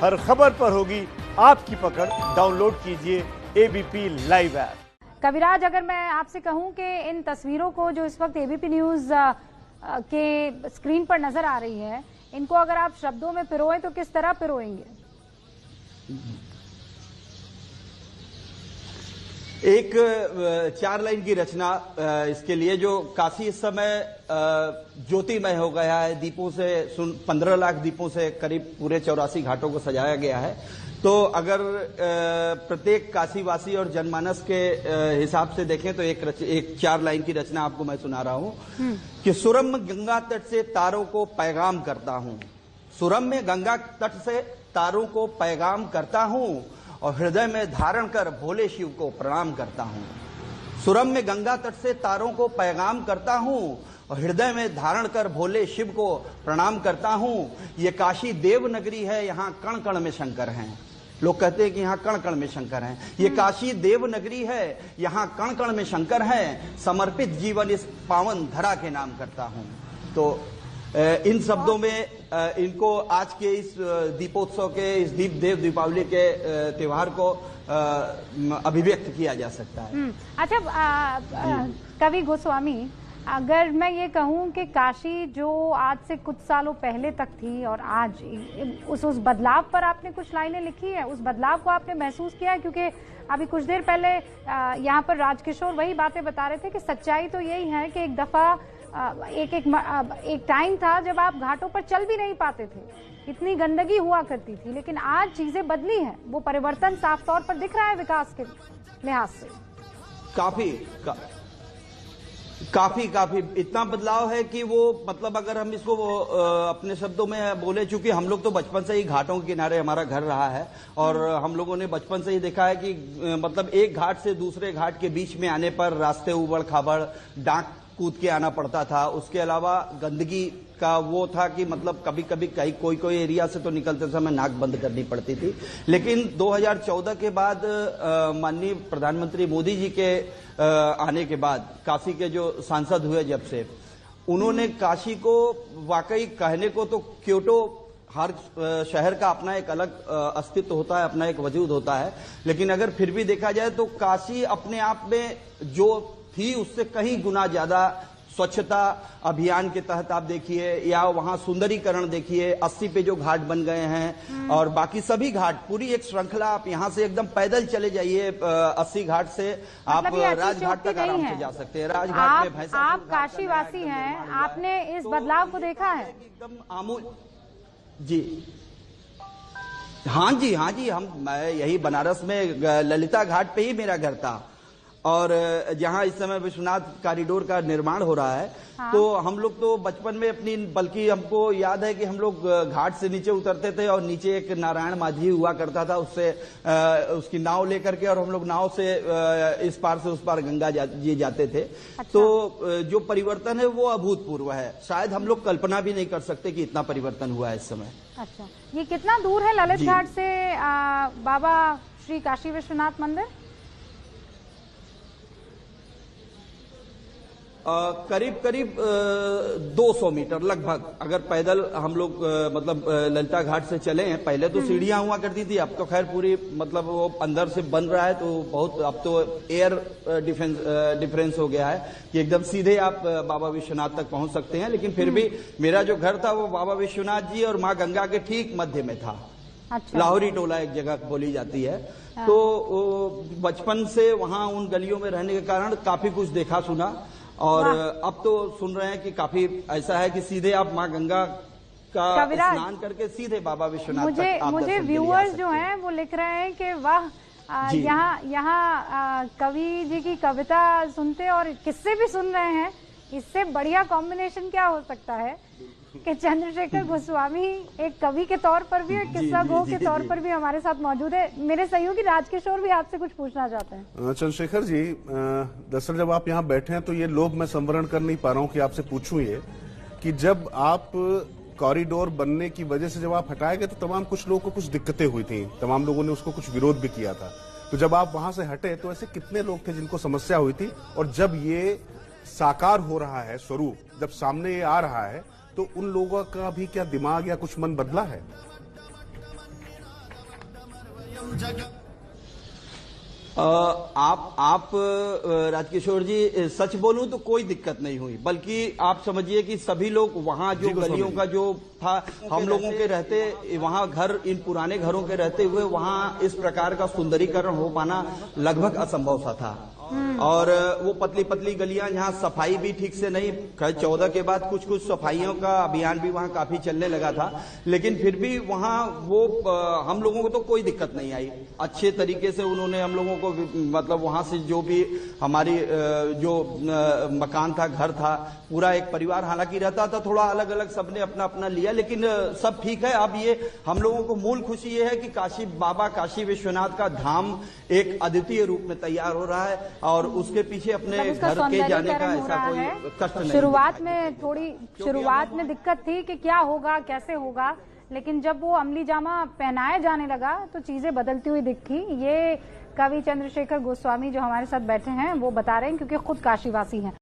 हर खबर पर होगी आपकी पकड़। डाउनलोड कीजिए एबीपी लाइव ऐप। कविराज, अगर मैं आपसे कहूं कि इन तस्वीरों को जो इस वक्त एबीपी न्यूज के स्क्रीन पर नजर आ रही है, इनको अगर आप शब्दों में पिरोए तो किस तरह पिरोएंगे? एक 4 लाइन की रचना इसके लिए, जो काशी इस समय ज्योतिमय हो गया है। दीपों से 15 लाख दीपों से करीब पूरे 84 घाटों को सजाया गया है। तो अगर प्रत्येक काशीवासी और जनमानस के हिसाब से देखें तो एक 4 लाइन की रचना आपको मैं सुना रहा हूं कि सुरम्य गंगा तट से तारों को पैगाम करता हूं। सुरम्य गंगा तट से तारों को पैगाम करता हूं और हृदय में धारण कर भोले शिव को प्रणाम करता हूं। सुरम्य गंगा तट से तारों को पैगाम करता हूं और हृदय में धारण कर भोले शिव को प्रणाम करता हूं। ये काशी देव नगरी है, यहाँ कण कण में शंकर हैं। लोग कहते हैं कि यहाँ कण कण में शंकर हैं। ये काशी देव नगरी है, यहाँ कण कण में शंकर हैं। समर्पित जीवन इस पावन धरा के नाम करता हूं। तो इन शब्दों में इनको आज के इस दीपोत्सव के, इस दीपावली के त्योहार को अभिव्यक्त किया जा सकता है। अच्छा, कवि गोस्वामी, अगर मैं ये कहूं कि काशी जो आज से कुछ सालों पहले तक थी और आज उस बदलाव पर आपने कुछ लाइनें लिखी है, उस बदलाव को आपने महसूस किया है? क्योंकि अभी कुछ देर पहले यहाँ पर राजकिशोर वही बातें बता रहे थे कि सच्चाई तो यही है कि एक दफा एक टाइम था जब आप घाटों पर चल भी नहीं पाते थे, इतनी गंदगी हुआ करती थी, लेकिन आज चीजें बदली हैं। वो परिवर्तन साफ तौर पर दिख रहा है विकास के लिहाज से। काफी इतना बदलाव है कि वो मतलब अगर हम इसको अपने शब्दों में बोले, चूंकि हम लोग तो बचपन से ही घाटों के किनारे हमारा घर रहा है और हम लोगों ने बचपन से ही देखा है कि मतलब एक घाट से दूसरे घाट के बीच में आने पर रास्ते उबड़ खाबड़, डांक कूद के आना पड़ता था। उसके अलावा गंदगी का वो था कि मतलब कभी कभी कोई एरिया से तो निकलते समय नाक बंद करनी पड़ती थी। लेकिन 2014 के बाद माननीय प्रधानमंत्री मोदी जी के आने के बाद, काशी के जो सांसद हुए जब से, उन्होंने काशी को वाकई कहने को तो क्योटो, हर शहर का अपना एक अलग अस्तित्व होता है, अपना एक वजूद होता है, लेकिन अगर फिर भी देखा जाए तो काशी अपने आप में जो थी उससे कहीं गुना ज्यादा स्वच्छता अभियान के तहत आप देखिए, या वहां सुंदरीकरण देखिए, 80 पे जो घाट बन गए हैं और बाकी सभी घाट, पूरी एक श्रृंखला। आप यहां से एकदम पैदल चले जाइए 80 घाट से आप राजघाट तक आराम से जा सकते हैं। राजघाट में भैंसा, आप काशीवासी हैं, आपने इस बदलाव को देखा है? एकदम आमूल जी। हाँ जी, मैं यही बनारस में ललिता घाट पे ही मेरा घर था और जहां इस समय विश्वनाथ कॉरिडोर का निर्माण हो रहा है। हाँ। तो हम लोग तो बचपन में अपनी, बल्कि हमको याद है कि हम लोग घाट से नीचे उतरते थे और नीचे एक नारायण माझी हुआ करता था, उससे उसकी नाव लेकर के, और हम लोग नाव से इस पार से उस पार गंगा जी जाते थे। अच्छा। तो जो परिवर्तन है वो अभूतपूर्व है, शायद हम लोग कल्पना भी नहीं कर सकते कि इतना परिवर्तन हुआ है इस समय। अच्छा, ये कितना दूर है ललित घाट से बाबा श्री काशी विश्वनाथ मंदिर? करीब 200 मीटर लगभग, अगर पैदल हम लोग मतलब ललिता घाट से चले हैं। पहले तो सीढ़ियां हुआ करती थी, अब तो खैर पूरी मतलब वो अंदर से बन रहा है, तो बहुत अब तो एयर डिफरेंस हो गया है कि एकदम सीधे आप बाबा विश्वनाथ तक पहुंच सकते हैं। लेकिन फिर भी मेरा जो घर था वो बाबा विश्वनाथ जी और माँ गंगा के ठीक मध्य में था। अच्छा। लाहौरी टोला एक जगह बोली जाती है। तो बचपन से वहां उन गलियों में रहने के कारण काफी कुछ देखा सुना, और अब तो सुन रहे हैं कि काफी ऐसा है कि सीधे आप माँ गंगा का स्नान करके सीधे बाबा विश्वनाथ तक आप मुझे व्यूअर्स जो हैं वो लिख रहे हैं कि वाह, यहाँ कवि जी की कविता सुनते और किस्से भी सुन रहे हैं, इससे बढ़िया कॉम्बिनेशन क्या हो सकता है कि चंद्रशेखर गोस्वामी एक कवि के तौर पर भी और किस्सा गो के तौर पर भी हमारे साथ मौजूद है। मेरे सहयोगी राजकिशोर भी आपसे कुछ पूछना चाहते हैं। चंद्रशेखर जी, दरअसल जब आप यहाँ बैठे हैं तो ये लोभ मैं संवरण कर नहीं पा रहा हूँ कि आपसे पूछूं ये कि जब आप कॉरिडोर बनने की वजह से जब आप हटाए गए तो तमाम कुछ लोगों को कुछ दिक्कतें हुई थी, तमाम लोगों ने उसको कुछ विरोध भी किया था। तो जब आप वहां से हटे तो ऐसे कितने लोग थे जिनको समस्या हुई थी, और जब ये साकार हो रहा है स्वरूप, जब सामने ये आ रहा है, तो उन लोगों का भी क्या दिमाग या कुछ मन बदला है? आप राजकिशोर जी, सच बोलूं तो कोई दिक्कत नहीं हुई, बल्कि आप समझिए कि सभी लोग वहां जो गलियों का जो था, हम लोगों के रहते वहां घर, इन पुराने घरों के रहते हुए वहां इस प्रकार का सुंदरीकरण हो पाना लगभग असंभव सा था। और वो पतली पतली गलियां, जहां सफाई भी ठीक से नहीं, 14 के बाद कुछ कुछ सफाइयों का अभियान भी वहां काफी चलने लगा था, लेकिन फिर भी वहां वो हम लोगों को तो कोई दिक्कत नहीं आई। अच्छे तरीके से उन्होंने हम लोगों को, मतलब वहां से जो भी हमारी जो मकान था, घर था, पूरा एक परिवार हालांकि रहता था, थोड़ा अलग अलग सबने अपना अपना लिया, लेकिन सब ठीक है। अब ये हम लोगों को मूल खुशी ये है कि काशी बाबा काशी विश्वनाथ का धाम एक अद्वितीय रूप में तैयार हो रहा है और उसके पीछे अपने घर के जाने का ऐसा कोई कष्ट नहीं। शुरुआत में दिक्कत थी कि क्या होगा, कैसे होगा, लेकिन जब वो अमली जामा पहनाया जाने लगा तो चीजें बदलती हुई दिखी। ये कवि चंद्रशेखर गोस्वामी जो हमारे साथ बैठे हैं वो बता रहे हैं, क्योंकि खुद काशीवासी हैं।